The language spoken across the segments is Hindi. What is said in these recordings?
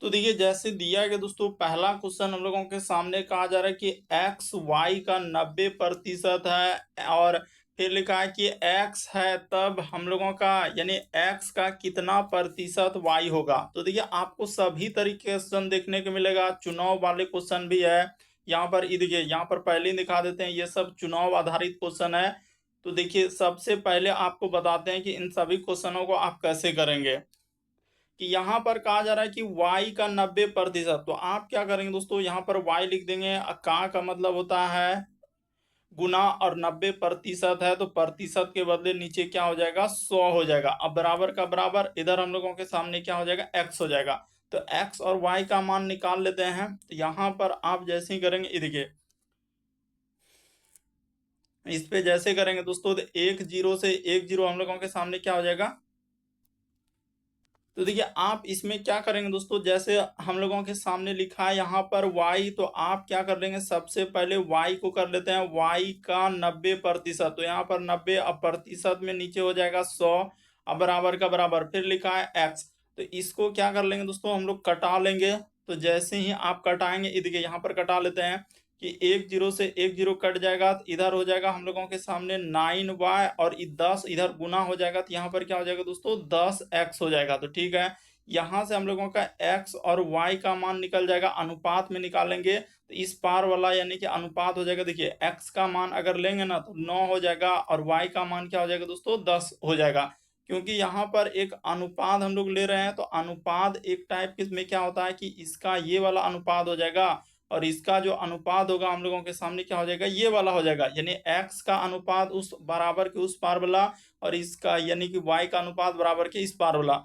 तो देखिए जैसे दिया गया दोस्तों पहला क्वेश्चन हम लोगों के सामने कहा जा रहा है कि एक्स वाई का 90% है और फिर लिखा है कि एक्स है तब हम लोगों का यानी एक्स का कितना प्रतिशत वाई होगा। तो देखिए आपको सभी तरीके के क्वेश्चन देखने को मिलेगा, चुनाव वाले क्वेश्चन भी है यहाँ पर। ये देखिए यहाँ पर पहले ही दिखा देते हैं, ये सब चुनाव आधारित क्वेश्चन है। तो देखिए सबसे पहले आपको बताते हैं कि इन सभी क्वेश्चनों को आप कैसे करेंगे। कि यहाँ पर कहा जा रहा है कि y का 90%, तो आप क्या करेंगे दोस्तों, यहाँ पर y लिख देंगे। का मतलब होता है गुना, और 90% है तो प्रतिशत के बदले नीचे क्या हो जाएगा 100 हो जाएगा। अब बराबर का बराबर इधर हम लोगों के सामने क्या हो जाएगा x हो जाएगा। तो x और y का मान निकाल लेते हैं। तो यहाँ पर आप जैसे ही करेंगे, ये देखिए इस पे जैसे करेंगे दोस्तों, तो 1 0 से 1 0 हम लोगों के सामने क्या हो जाएगा। तो देखिए आप इसमें क्या करेंगे दोस्तों, जैसे हम लोगों के सामने लिखा है यहाँ पर y, तो आप क्या कर लेंगे, सबसे पहले y को कर लेते हैं y का 90%। तो यहाँ पर 90, अब प्रतिशत में नीचे हो जाएगा 100, अब बराबर का बराबर फिर लिखा है x। तो इसको क्या कर लेंगे दोस्तों, हम लोग कटा लेंगे। तो जैसे ही आप कटाएंगे, ये देखिए यहाँ पर कटा लेते हैं कि 1 0 से 1 0 कट जाएगा, तो इधर हो जाएगा हम लोगों के सामने 9y, और 10 इधर गुना हो जाएगा, तो यहाँ पर क्या हो जाएगा दोस्तों 10x हो जाएगा। तो ठीक है, यहाँ से हम लोगों का x और y का मान निकल जाएगा, अनुपात में निकालेंगे तो इस पार वाला यानी कि अनुपात हो जाएगा। देखिए x का मान अगर लेंगे ना तो 9 हो जाएगा, और y का मान क्या हो जाएगा दोस्तों 10 हो जाएगा। क्योंकि यहाँ पर एक अनुपात हम लोग ले रहे हैं, तो अनुपात एक टाइप के में क्या होता है कि इसका ये वाला अनुपात हो जाएगा, और इसका जो अनुपात होगा हम लोगों के सामने क्या हो जाएगा, ये वाला हो जाएगा। यानी x का अनुपात उस बराबर के उस पार वाला, और इसका यानी कि y का अनुपात बराबर के इस पार वाला।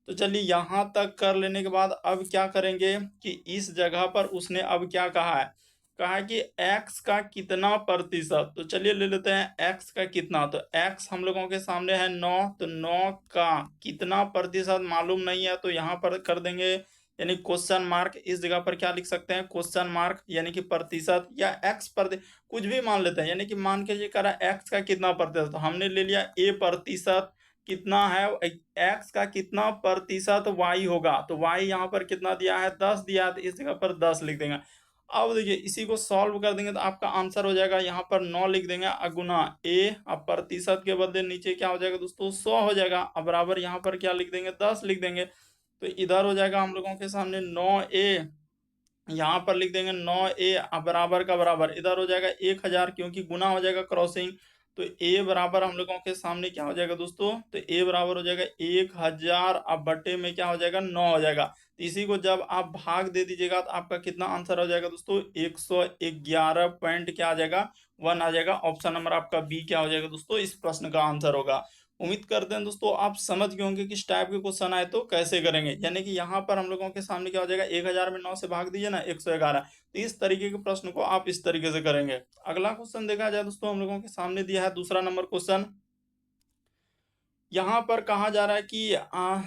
तो चलिए यहाँ तक कर लेने के बाद अब क्या करेंगे कि इस जगह पर उसने अब क्या कहा है, कहा है कि x का कितना प्रतिशत। तो चलिए ले लेते हैं x का कितना। तो x हम लोगों के सामने है 9, तो 9 का कितना प्रतिशत मालूम नहीं है, तो यहाँ पर कर देंगे यानी क्वेश्चन मार्क। इस जगह पर क्या लिख सकते हैं, क्वेश्चन मार्क, यानी कि प्रतिशत या एक्स प्रति कुछ भी मान लेते हैं। यानी कि मान के ये करा एक्स का कितना प्रतिशत, तो हमने ले लिया ए प्रतिशत कितना है, एक्स का कितना प्रतिशत वाई होगा। तो वाई यहाँ पर कितना दिया है 10 दिया है, तो इस जगह पर 10 लिख देंगे। अब देखिए इसी को सॉल्व कर देंगे तो आपका आंसर हो जाएगा, यहाँ पर 9 लिख देंगे अगुना ए, अब प्रतिशत के बदले नीचे क्या हो जाएगा दोस्तों 100 हो जाएगा, अब बराबर यहाँ पर क्या लिख देंगे 10 लिख देंगे। तो इधर हो जाएगा हम लोगों के सामने 9a, यहाँ पर लिख देंगे 9a, अब बराबर का बराबर इधर हो जाएगा 1000, क्योंकि गुना हो जाएगा क्रॉसिंग। तो a बराबर हम लोगों के सामने क्या हो जाएगा दोस्तों, तो a बराबर हो जाएगा 1000, अब बटे में क्या हो जाएगा 9 हो जाएगा। तो इसी को जब आप भाग दे दीजिएगा तो आपका कितना आंसर हो जाएगा दोस्तों 111 पॉइंट क्या आ जाएगा 1 आ जाएगा। ऑप्शन नंबर आपका बी क्या हो जाएगा दोस्तों, इस प्रश्न का आंसर होगा। उम्मीद करते हैं दोस्तों आप समझ गए होंगे किस टाइप के क्वेश्चन आए तो कैसे करेंगे। यानी कि यहाँ पर हम लोगों के सामने क्या हो जाएगा, 1000 में 9 से भाग दीजिए ना 111। तो इस तरीके के प्रश्न को आप इस तरीके से करेंगे। अगला क्वेश्चन देखा जाए दोस्तों, हम लोगों के सामने दिया है दूसरा नंबर क्वेश्चन। यहाँ पर कहा जा रहा है कि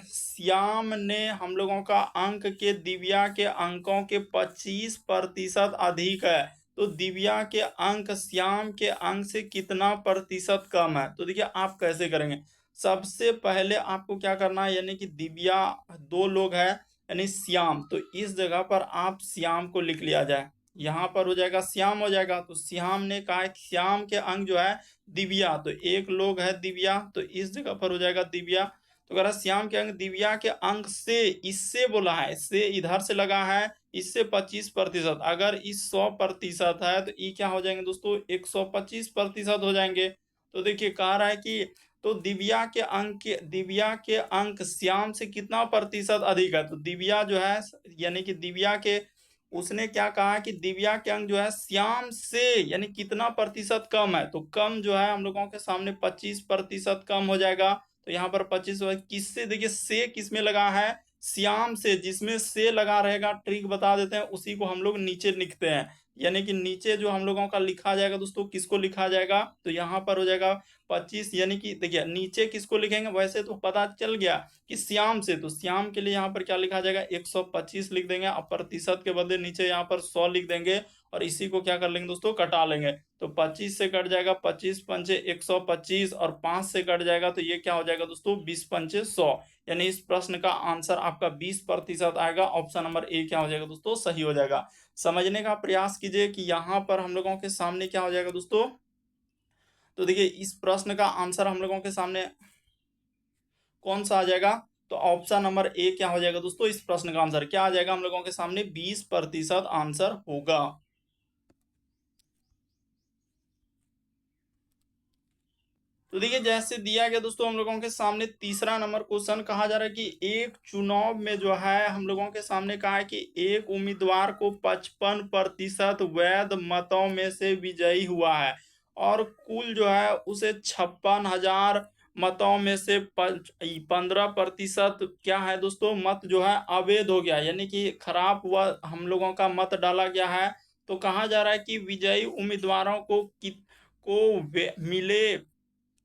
श्याम ने हम लोगों का अंक के दिव्या के अंकों के 25% अधिक है, तो दिव्या के अंक श्याम के अंक से कितना प्रतिशत कम है। तो देखिए आप कैसे करेंगे, सबसे पहले आपको क्या करना है, यानी कि दिव्या दो लोग हैं यानी श्याम, तो इस जगह पर आप श्याम को लिख लिया जाए, यहाँ पर हो जाएगा श्याम हो जाएगा। तो श्याम ने कहा है श्याम के अंक जो है दिव्या, तो एक लोग है दिव्या, तो इस जगह पर हो जाएगा दिव्या। तो कह रहा श्याम के अंक दिव्या के अंक से, इससे बोला है, से इधर से लगा है, इससे 25%, अगर इस 100% है तो ये क्या हो जाएंगे दोस्तों 125% हो जाएंगे। तो देखिए कह रहा है कि तो दिव्या के अंक श्याम से कितना प्रतिशत अधिक है। तो दिव्या जो है यानी कि दिव्या के, उसने क्या कहा कि दिव्या के अंक जो है श्याम से यानी कितना प्रतिशत कम है, तो कम जो है हम लोगों के सामने 25% कम हो जाएगा। तो यहाँ पर 25 किससे, देखिए से किस में लगा है, श्याम से, जिसमें से लगा रहेगा ट्रिक बता देते हैं, उसी को हम लोग नीचे लिखते हैं। यानी कि नीचे जो हम लोगों का लिखा जाएगा दोस्तों, किसको लिखा जाएगा, तो यहाँ पर हो जाएगा 25, यानी कि देखिए नीचे किसको लिखेंगे, वैसे तो पता चल गया कि श्याम से, तो श्याम के लिए यहाँ पर क्या लिखा जाएगा, 125 लिख देंगे, अब प्रतिशत के बदले नीचे यहाँ पर 100 लिख देंगे, और इसी को क्या कर लेंगे दोस्तों, कटा लेंगे। तो 25 से कट जाएगा 25 पंचे 125, और 5 से कट जाएगा तो ये क्या हो जाएगा दोस्तों, 20 पंचे 100। यानी इस प्रश्न का आंसर आपका 20% आएगा। ऑप्शन नंबर ए क्या हो जाएगा दोस्तों, सही हो जाएगा। समझने का प्रयास कीजिए कि यहाँ पर हम लोगों के सामने क्या हो जाएगा दोस्तों। तो देखिए इस प्रश्न का आंसर हम लोगों के सामने कौन सा आ जाएगा, तो ऑप्शन नंबर ए क्या हो जाएगा दोस्तों, इस प्रश्न का आंसर क्या आ जाएगा हम लोगों के सामने, 20% आंसर होगा। तो देखिए जैसे दिया गया दोस्तों हम लोगों के सामने तीसरा नंबर क्वेश्चन, कहा जा रहा है कि एक चुनाव में जो है हम लोगों के सामने कहा है कि एक उम्मीदवार को 55% वैध मतों में से विजयी हुआ है, और कुल जो है उसे 56,000 मतों में से 15% क्या है दोस्तों, मत जो है अवैध हो गया, यानी कि खराब हुआ, हम लोगों का मत डाला गया है। तो कहा जा रहा है कि विजयी उम्मीदवारों को मिले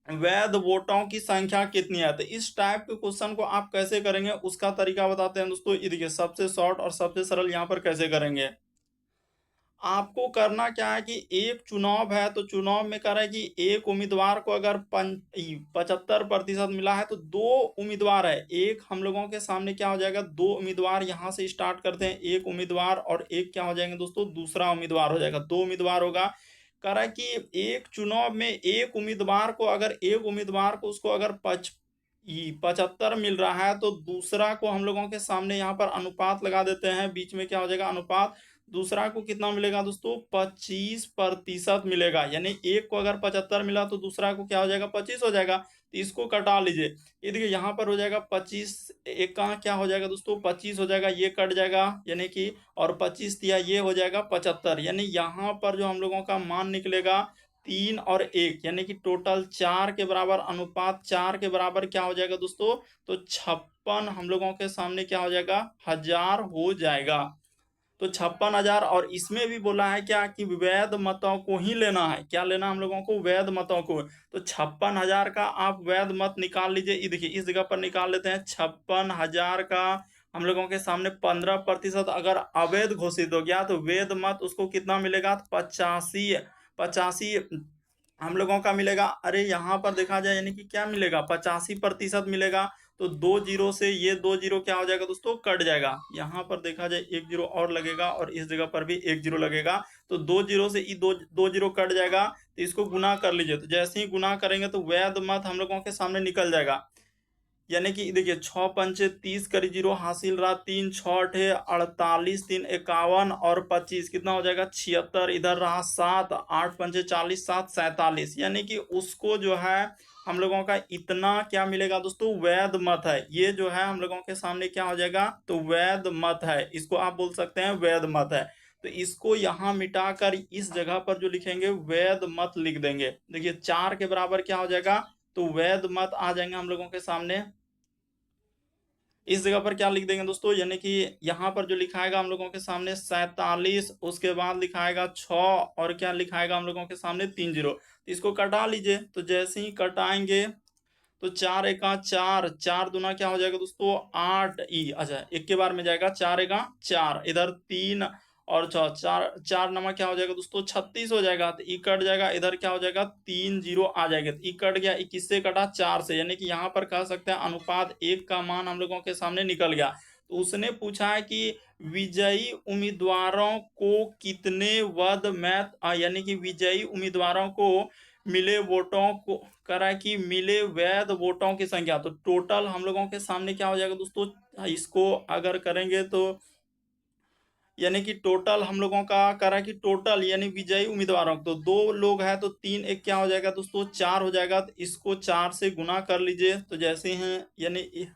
वैध वोटों की संख्या कितनी है। तो इस टाइप के क्वेश्चन को आप कैसे करेंगे उसका तरीका बताते हैं दोस्तों। ये देखिए सबसे शॉर्ट और सबसे सरल यहाँ पर कैसे करेंगे। आपको करना क्या है कि एक चुनाव है, तो चुनाव में कह रहा है कि एक उम्मीदवार को अगर 75% मिला है, तो दो उम्मीदवार है, एक हम लोगों के सामने क्या हो जाएगा, दो उम्मीदवार यहाँ से स्टार्ट करते हैं, एक उम्मीदवार और एक क्या हो जाएंगे दोस्तों, दूसरा उम्मीदवार हो जाएगा, दो उम्मीदवार होगा। कह रहा है कि एक चुनाव में एक उम्मीदवार को अगर एक उम्मीदवार को उसको अगर 75 मिल रहा है, तो दूसरा को हम लोगों के सामने यहाँ पर अनुपात लगा देते हैं, बीच में क्या हो जाएगा अनुपात, दूसरा को कितना मिलेगा दोस्तों, 25% मिलेगा। यानी एक को अगर 75 मिला तो दूसरा को क्या हो जाएगा, 25 हो जाएगा। तो इसको कटा लीजिए, ये देखिए यहाँ पर हो जाएगा 25, एक कहाँ क्या हो जाएगा दोस्तों, 25 हो जाएगा, ये कट जाएगा, यानी कि और 25 दिया, ये हो जाएगा 75। यानी यहाँ पर जो हम लोगों का मान निकलेगा 3 और 1, यानी कि टोटल 4 के बराबर, अनुपात 4 के बराबर क्या हो जाएगा दोस्तों, तो 56 हम लोगों के सामने क्या हो जाएगा, हजार हो जाएगा। तो 56,000, और इसमें भी बोला है क्या कि वैध मतों को ही लेना है, क्या लेना हम लोगों को, वैध मतों को। तो 56,000 का आप वैध मत निकाल लीजिए, ये देखिए इस जगह पर निकाल लेते हैं। 56,000 का हम लोगों के सामने 15% अगर अवैध घोषित हो गया, तो वैध मत उसको कितना मिलेगा, 85 85 हम लोगों का मिलेगा। अरे यहाँ पर देखा जाए यानी कि क्या मिलेगा, 85% मिलेगा। तो 2 जीरो से ये 2 जीरो क्या हो जाएगा दोस्तों, कट जाएगा। यहाँ पर देखा जाए 1 जीरो और लगेगा, और इस जगह पर भी 1 जीरो लगेगा। तो 2 जीरो से ये दो जीरो कट जाएगा, तो इसको गुना कर लीजिए। तो जैसे ही गुना करेंगे तो वैध मत हम लोगों के सामने निकल जाएगा। यानी कि देखिए 6 पंचे 30 करी जीरो हासिल रहा, 3 6 अठे 48, 3 51 और 25 कितना हो जाएगा, 76। इधर रहा 7, 8 पंचे 40, 7 47, यानी कि उसको जो है हम लोगों का इतना क्या मिलेगा दोस्तों, वैध मत है। ये जो है हम लोगों के सामने क्या हो जाएगा, तो वैध मत है, इसको आप बोल सकते हैं वैध मत है। तो इसको यहाँ मिटाकर इस जगह पर जो लिखेंगे वैध मत लिख देंगे। देखिए 4 के बराबर क्या हो जाएगा, तो वैध मत आ जाएंगे हम लोगों के सामने। इस जगह पर क्या लिख देंगे दोस्तों, यानी कि यहाँ पर जो लिखाएगा हम लोगों के सामने 47, उसके बाद लिखाएगा 6, और क्या लिखाएगा हम लोगों के सामने 3 जीरो। तो इसको कटा लीजिए। तो जैसे ही कटाएंगे तो 4 एका 4, 4 दूना क्या हो जाएगा दोस्तों, 8 ई, अच्छा एक के बार में जाएगा, 4 एका 4, इधर 3 और 6, 4 4 नमा क्या हो जाएगा दोस्तों, 36 हो जाएगा। तो ई कट जाएगा, इधर क्या हो जाएगा, 3 जीरो आ जाएगा। तो ई कट गया, ई किससे कटा, 4 से, यानी कि यहाँ पर कह सकते हैं अनुपात 1 का मान हम लोगों के सामने निकल गया। तो उसने पूछा है कि विजयी उम्मीदवारों को कितने वध मैत, यानी कि विजयी उम्मीदवारों को मिले वोटों को, करा कि मिले वैध वोटों की संख्या। तो टोटल हम लोगों के सामने क्या हो जाएगा दोस्तों, इसको अगर करेंगे तो यानी कि टोटल हम लोगों का करा कि टोटल यानी विजयी उम्मीदवारों, तो दो लोग हैं तो 3 एक क्या हो जाएगा दोस्तों, 4 हो जाएगा। तो इसको 4 से गुना कर लीजिए। तो जैसे हैं यानी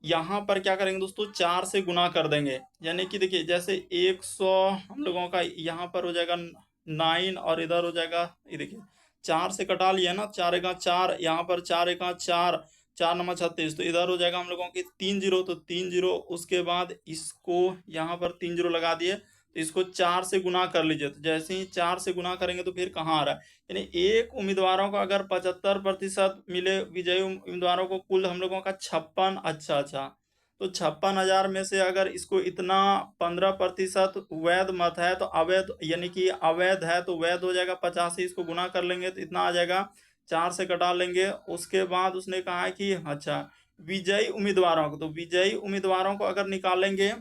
यहाँ पर क्या करेंगे दोस्तों, 4 से गुना कर देंगे। यानी कि देखिए जैसे 100 हम लोगों का यहाँ पर हो जाएगा 9, और इधर हो जाएगा, ये देखिए 4 से कटा लिया ना, 4 एका 4, यहाँ पर 4 एका 4, 4 नंबर 36, तो इधर हो जाएगा हम लोगों की 3 जीरो, तो 3 जीरो, उसके बाद इसको यहाँ पर 3 जीरो लगा दिए। तो इसको 4 से गुना कर लीजिए। तो जैसे ही 4 से गुना करेंगे तो फिर कहाँ आ रहा है, यानी एक उम्मीदवारों को अगर 75% मिले, विजयी उम्मीदवारों को कुल हम लोगों का 56। अच्छा, तो 56,000 में से अगर इसको इतना 15% वैध मत है तो अवैध, यानी कि अवैध है तो वैध हो जाएगा 85, इसको गुना कर लेंगे तो इतना आ जाएगा, 4 से कटा लेंगे। उसके बाद उसने कहा है कि अच्छा विजयी उम्मीदवारों को, तो विजयी उम्मीदवारों को अगर निकालेंगे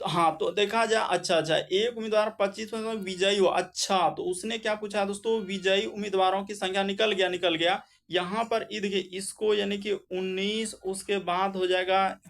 तो हाँ, तो देखा जाए अच्छा एक उम्मीदवार 25 विजयी हो। अच्छा, तो उसने क्या पूछा है दोस्तों, विजयी उम्मीदवारों की संख्या, निकल गया। यहाँ पर ये देखिए इसको यानी कि 19, उसके बाद हो जाएगा,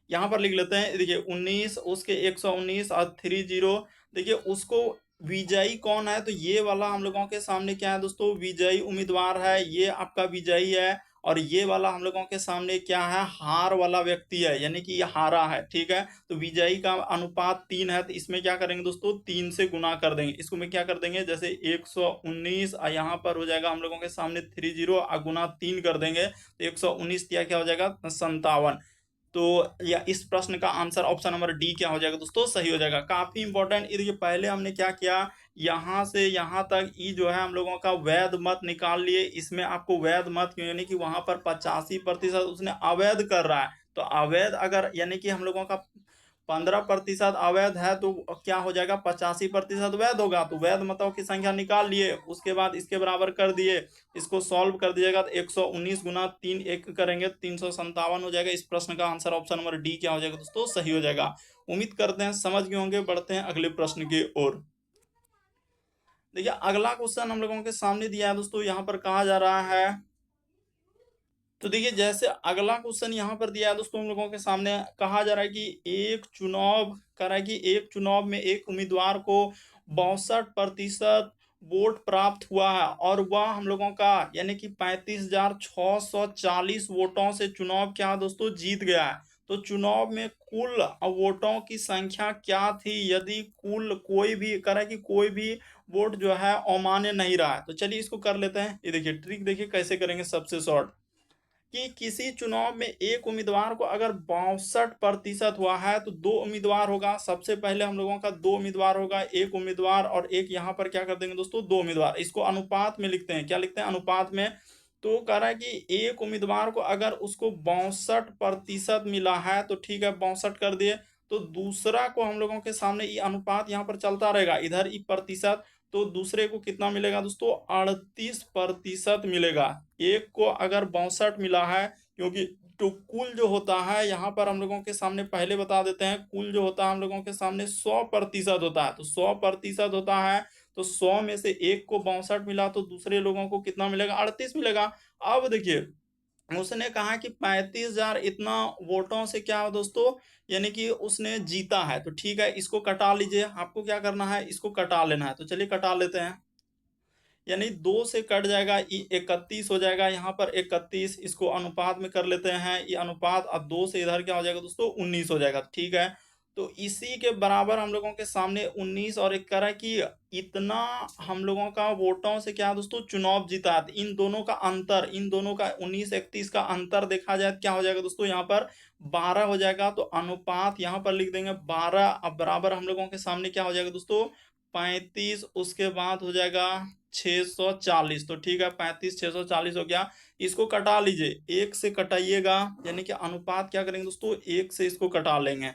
यहाँ पर लिख लेते हैं, देखिए 19 उसके 119 और 30, देखिए उसको विजयी कौन है, तो ये वाला हम लोगों के सामने क्या है दोस्तों, विजयी उम्मीदवार है, ये आपका विजयी है। और ये वाला हम लोगों के सामने क्या है, हार वाला व्यक्ति है, यानी कि ये हारा है, ठीक है। तो विजयी का अनुपात 3 है, तो इसमें क्या करेंगे दोस्तों, 3 से गुना कर देंगे। इसको में क्या कर देंगे, जैसे 119 और यहाँ पर हो जाएगा हम लोगों के सामने 30 और गुना 3 कर देंगे, तो 119 क्या हो जाएगा, 57। तो या इस प्रश्न का आंसर ऑप्शन नंबर डी क्या हो जाएगा दोस्तों, सही हो जाएगा। काफी इंपॉर्टेंट, देखिए पहले हमने क्या किया, यहां से यहां तक ई जो है हम लोगों का वैध मत निकाल लिए। इसमें आपको वैध मत क्यों, यानी कि वहां पर 85% उसने अवैध कर रहा है, तो अवैध अगर यानी कि हम लोगों का 15% अवैध है तो क्या हो जाएगा, 85% वैध होगा। तो वैध मतों की संख्या निकाल लिए, उसके बाद इसके बराबर कर दिए, इसको सॉल्व कर दीजिएगा तो 119 गुना 3 1 करेंगे 357 हो जाएगा। इस प्रश्न का आंसर ऑप्शन नंबर डी क्या हो जाएगा दोस्तों, सही हो जाएगा। उम्मीद करते हैं समझ गए होंगे। बढ़ते हैं अगले प्रश्न की ओर। देखिए अगला क्वेश्चन हम लोगों के सामने दिया है दोस्तों, यहाँ पर कहा जा रहा है, तो देखिए जैसे अगला क्वेश्चन यहाँ पर दिया है दोस्तों, हम लोगों के सामने कहा जा रहा है कि एक चुनाव कर रहा है कि एक चुनाव में एक उम्मीदवार को 62% वोट प्राप्त हुआ है और वह हम लोगों का यानी कि 35,640 वोटों से चुनाव क्या दोस्तों जीत गया है। तो चुनाव में कुल वोटों की संख्या क्या थी, यदि कुल कोई भी करे कि कोई भी वोट जो है अमान्य नहीं रहा है। तो चलिए इसको कर लेते हैं। ये देखिए ट्रिक देखिए कैसे करेंगे, सबसे शॉर्ट, कि किसी चुनाव में एक उम्मीदवार को अगर 62% हुआ है तो दो उम्मीदवार होगा। सबसे पहले हम लोगों का दो उम्मीदवार होगा, एक उम्मीदवार और एक, यहाँ पर क्या कर देंगे दोस्तों, दो उम्मीदवार। इसको अनुपात में लिखते हैं, क्या लिखते हैं, अनुपात में। तो कह रहा है कि एक उम्मीदवार को अगर उसको 62% मिला है तो ठीक है 62 कर दिए, तो दूसरा को हम लोगों के सामने ये अनुपात यहाँ पर चलता रहेगा, इधर ये प्रतिशत, तो दूसरे को कितना मिलेगा दोस्तों, 38% मिलेगा। एक को अगर 62 मिला है, क्योंकि तो कुल जो होता है यहाँ पर हम लोगों के सामने पहले बता देते हैं, कुल जो होता है हम लोगों के सामने 100% होता है। तो 100% होता है, तो 100 में से एक को 62 मिला तो दूसरे लोगों को कितना मिलेगा, 38 मिलेगा। अब देखिए उसने कहा कि 35,000 इतना वोटों से क्या हो दोस्तों, यानी कि उसने जीता है। तो ठीक है इसको कटा लीजिए, आपको क्या करना है, इसको कटा लेना है। तो चलिए कटा लेते हैं, यानी 2 से कट जाएगा, ये 31 हो जाएगा, यहाँ पर 31, इसको अनुपात में कर लेते हैं, ये अनुपात, अब 2 से इधर क्या हो जाएगा दोस्तों, 19 हो जाएगा, ठीक है। तो इसी के बराबर हम लोगों के सामने 19 और 1 करा कि इतना हम लोगों का वोटों से क्या दोस्तों चुनाव जीता है। इन दोनों का अंतर, इन दोनों का 19 31 का अंतर देखा जाए तो क्या हो जाएगा दोस्तों, यहाँ पर 12 हो जाएगा। तो अनुपात यहाँ पर लिख देंगे 12, अब बराबर हम लोगों के सामने क्या हो जाएगा दोस्तों, 35, उसके बाद हो जाएगा 640। तो ठीक है 35 640 हो गया। इसको कटा लीजिए, एक से कटाइएगा, यानी कि अनुपात क्या करेंगे दोस्तों, एक से इसको कटा लेंगे।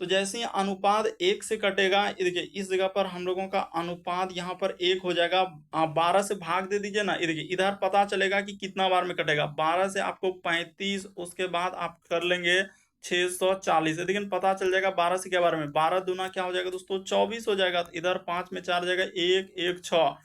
तो जैसे ही अनुपात एक से कटेगा, ये देखिए इस जगह पर हम लोगों का अनुपात यहाँ पर एक हो जाएगा। आप 12 से भाग दे दीजिए ना, ये देखिए इधर पता चलेगा कि कितना बार में कटेगा। 12 से आपको 35, उसके बाद आप कर लेंगे 640, लेकिन पता चल जाएगा 12 से क्या बार में, 12 दूना क्या हो जाएगा दोस्तों, 24 हो जाएगा। तो इधर 5 में 4 जाएगा, 1 1 6,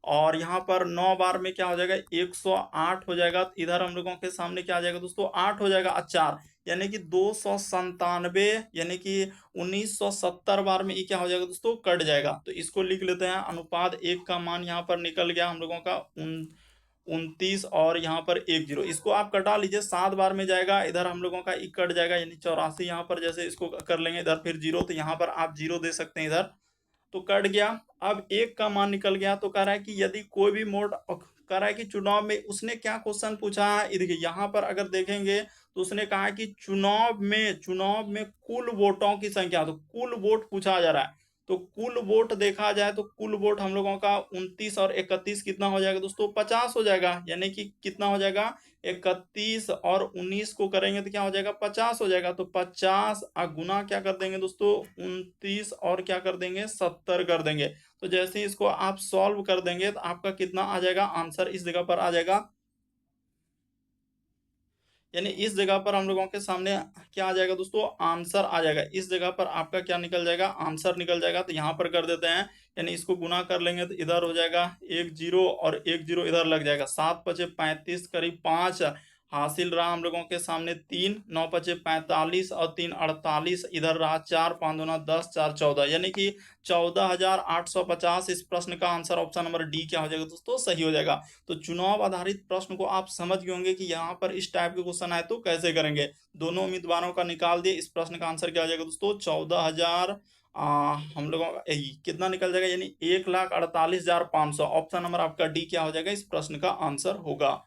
और यहाँ पर 9 बार में क्या हो जाएगा, 108 हो जाएगा। तो इधर हम लोगों के सामने क्या आ जाएगा दोस्तों, 8 हो जाएगा, 4, यानी कि 297, यानी कि 1970 बार में ये क्या हो जाएगा दोस्तों, कट जाएगा। तो इसको लिख लेते हैं, अनुपात एक का मान यहाँ पर निकल गया हम लोगों का 29, और यहाँ पर 10, इसको आप कटा लीजिए, 7 बार में जाएगा, इधर हम लोगों का एक कट जाएगा, यानी 84। यहाँ पर जैसे इसको कर लेंगे इधर फिर जीरो, तो यहाँ पर आप जीरो दे सकते हैं इधर। तो कट गया। अब 1 का मान निकल गया, तो कह रहा है कि यदि कोई भी मोड कह रहा है कि चुनाव में उसने क्या क्वेश्चन पूछा है, ये देखिए यहाँ पर अगर देखेंगे तो उसने कहा है कि चुनाव में कुल वोटों की संख्या, तो कुल वोट पूछा जा रहा है। तो कुल वोट देखा जाए तो कुल वोट हम लोगों का 29 और 31 कितना हो जाएगा दोस्तों, 50 हो जाएगा। यानी कि कितना हो जाएगा, 31 और 19 को करेंगे तो क्या हो जाएगा, 50 हो जाएगा। तो 50 गुना क्या कर देंगे दोस्तों, 29 और क्या कर देंगे, 70 कर देंगे। तो जैसे ही इसको आप सॉल्व कर देंगे तो आपका कितना आ जाएगा, आंसर इस जगह पर आ जाएगा। यानी इस जगह पर हम लोगों के सामने क्या आ जाएगा दोस्तों, आंसर आ जाएगा। इस जगह पर आपका क्या निकल जाएगा, आंसर निकल जाएगा। तो यहाँ पर कर देते हैं, यानी इसको गुना कर लेंगे तो इधर हो जाएगा 1 0 और 1 0 इधर लग जाएगा। 7 पचे 35 करीब 5 हासिल रहा हम लोगों के सामने 3, 9 पचे 45 और 3 48 इधर रहा 4, 5 दूना 10, 4 14, यानी कि 14,850। इस प्रश्न का आंसर ऑप्शन नंबर डी क्या हो जाएगा दोस्तों, सही हो जाएगा। तो चुनाव आधारित प्रश्न को आप समझ गए होंगे कि यहाँ पर इस टाइप के क्वेश्चन आए तो कैसे करेंगे। दोनों उम्मीदवारों का निकाल दिए। इस प्रश्न का आंसर क्या हो जाएगा दोस्तों, 14,000 हम लोगों का कितना निकल जाएगा, यानी 1,48,500। ऑप्शन नंबर आपका डी क्या हो जाएगा, इस प्रश्न का आंसर होगा।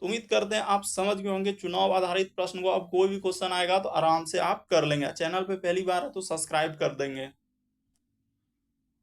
तो उम्मीद करते हैं आप समझ गए होंगे चुनाव आधारित प्रश्न को। अब कोई भी क्वेश्चन आएगा तो आराम से आप कर लेंगे। चैनल पे पहली बार है तो सब्सक्राइब कर देंगे।